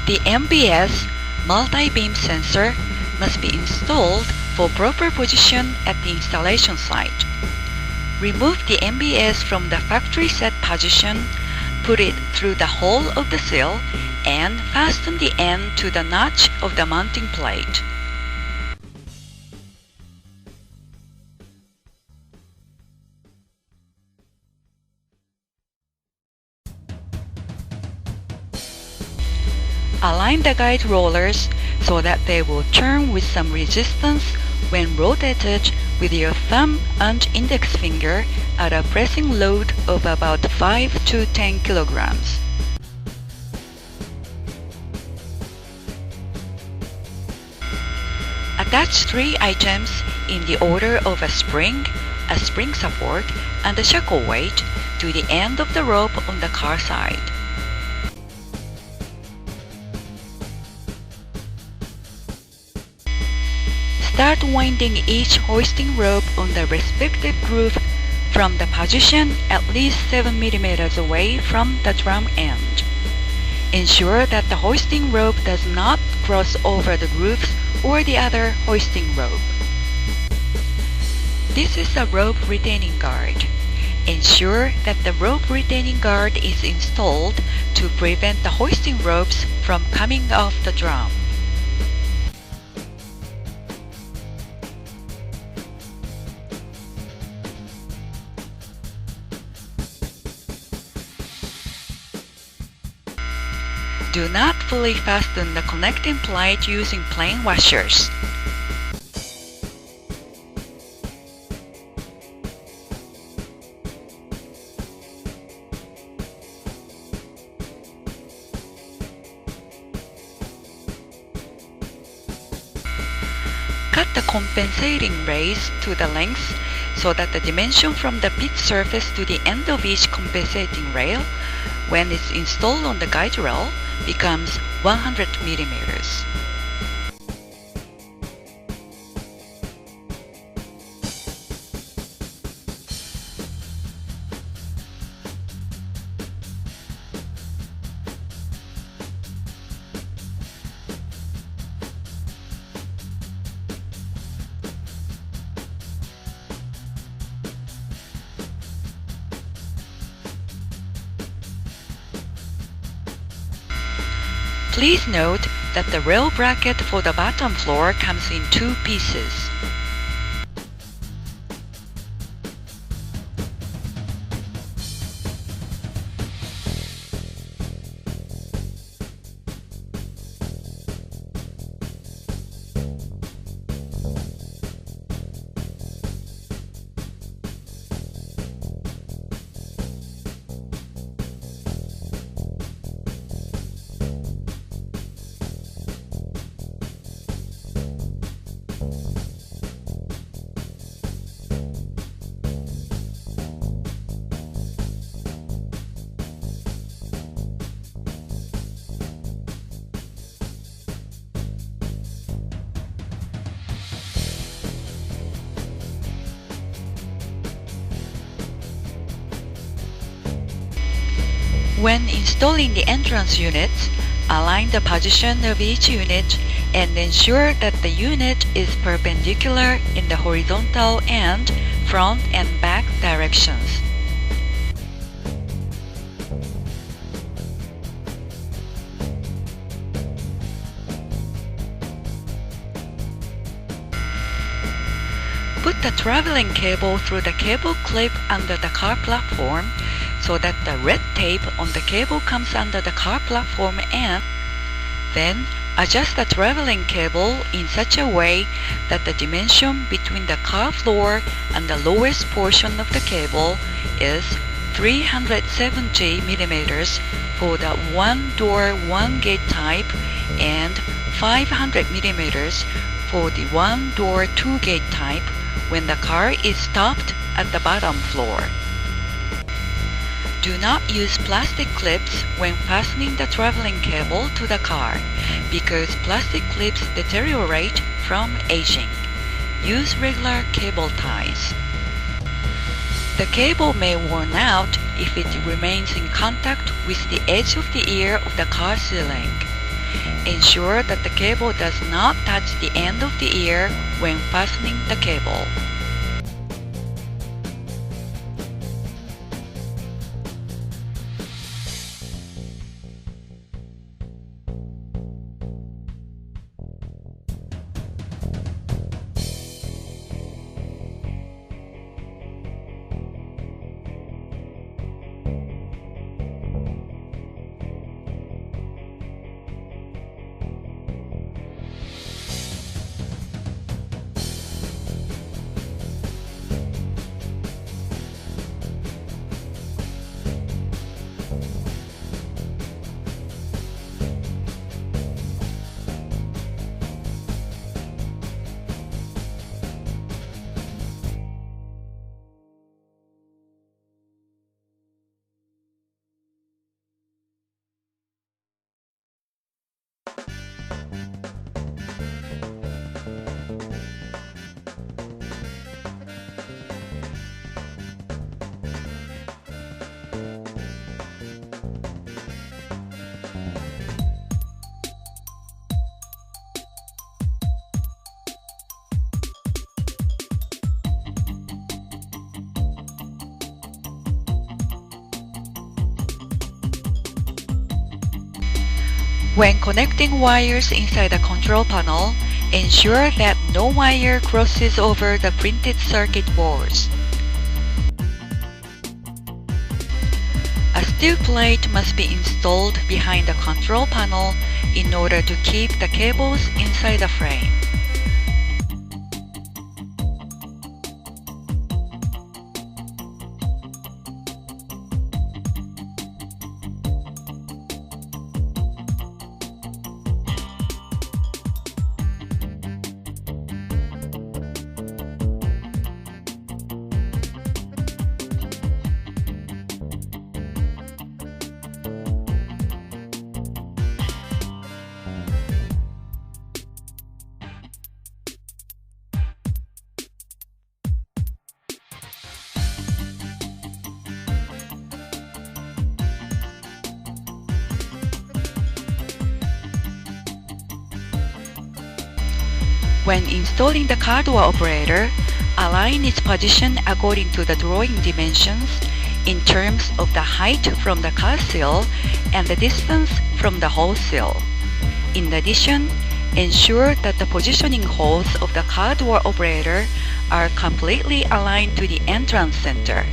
The MBS multi-beam sensor must be installed for proper position at the installation site. Remove the MBS from the factory set position, put it through the hole of the sill, and fasten the end to the notch of the mounting plate. Align the guide rollers so that they will turn with some resistance when rotated with your thumb and index finger at a pressing load of about 5 to 10 kilograms. Attach 3 items in the order of a spring support, and a shackle weight to the end of the rope on the car side. Start winding each hoisting rope on the respective groove from the position at least 7 mm away from the drum end. Ensure that the hoisting rope does not cross over the grooves or the other hoisting rope. This is a rope retaining guard. Ensure that the rope retaining guard is installed to prevent the hoisting ropes from coming off the drum. Do not fully fasten the connecting plate using plain washers. Cut the compensating rails to the length so that the dimension from the pit surface to the end of each compensating rail, when it's installed on the guide rail, becomes 100 millimeters. Please note that the rail bracket for the bottom floor comes in 2 pieces. When installing the entrance units, align the position of each unit and ensure that the unit is perpendicular in the horizontal and front and back directions. Put the traveling cable through the cable clip under the car platform so that the red tape on the cable comes under the car platform, and then adjust the traveling cable in such a way that the dimension between the car floor and the lowest portion of the cable is 370 millimeters for the one-door, one-gate type and 500 millimeters for the one-door, two-gate type when the car is stopped at the bottom floor. Do not use plastic clips when fastening the traveling cable to the car because plastic clips deteriorate from aging. Use regular cable ties. The cable may worn out if it remains in contact with the edge of the ear of the car ceiling. Ensure that the cable does not touch the end of the ear when fastening the cable. When connecting wires inside the control panel, ensure that no wire crosses over the printed circuit boards. A steel plate must be installed behind the control panel in order to keep the cables inside the frame. When installing the car door operator, align its position according to the drawing dimensions in terms of the height from the car seal and the distance from the hose seal. In addition, ensure that the positioning holes of the car door operator are completely aligned to the entrance center.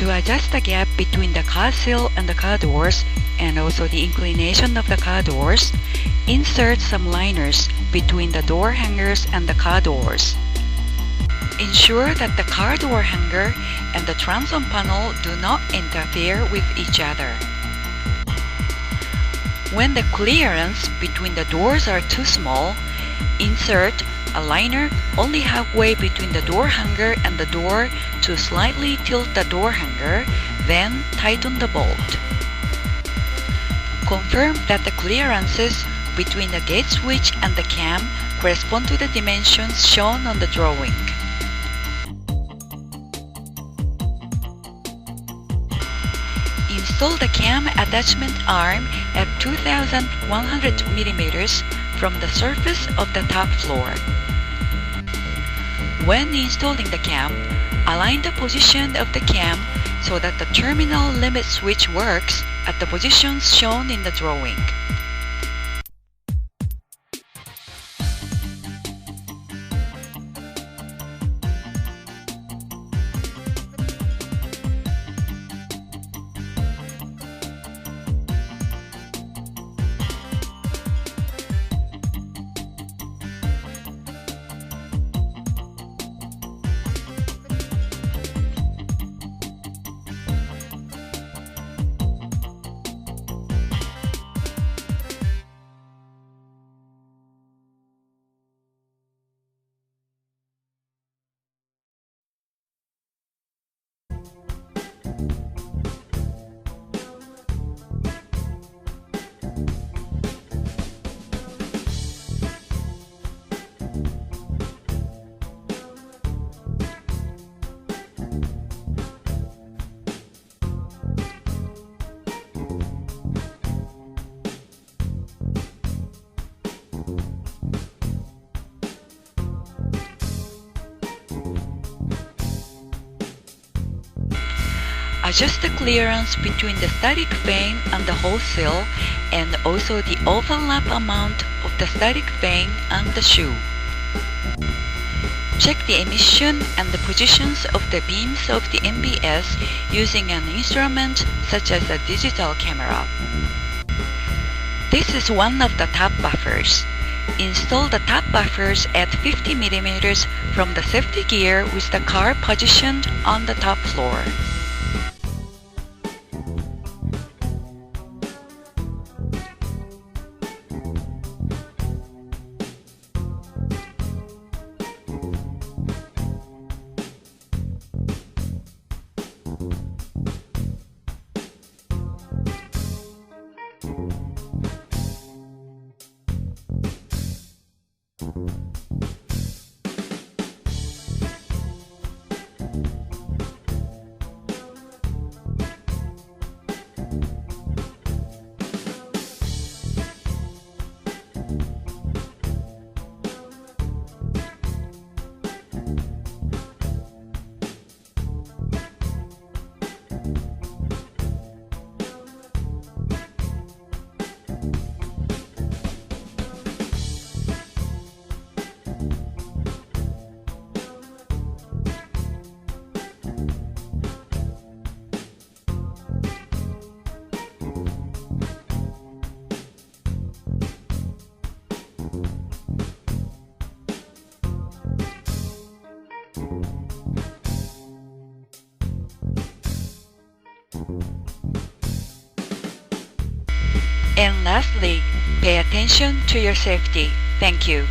To adjust the gap between the car seal and the car doors, and also the inclination of the car doors, insert some liners between the door hangers and the car doors. Ensure that the car door hanger and the transom panel do not interfere with each other. When the clearance between the doors are too small, insert a liner only halfway between the door hanger and the door to slightly tilt the door hanger, then tighten the bolt. Confirm that the clearances between the gate switch and the cam correspond to the dimensions shown on the drawing. Install the cam attachment arm at 2100 mm from the surface of the top floor. When installing the cam, align the position of the cam so that the terminal limit switch works at the positions shown in the drawing. Adjust the clearance between the static vane and the hose seal, and also the overlap amount of the static vane and the shoe. Check the emission and the positions of the beams of the MBS using an instrument such as a digital camera. This is one of the top buffers. Install the top buffers at 50 mm from the safety gear with the car positioned on the top floor. And lastly, pay attention to your safety. Thank you.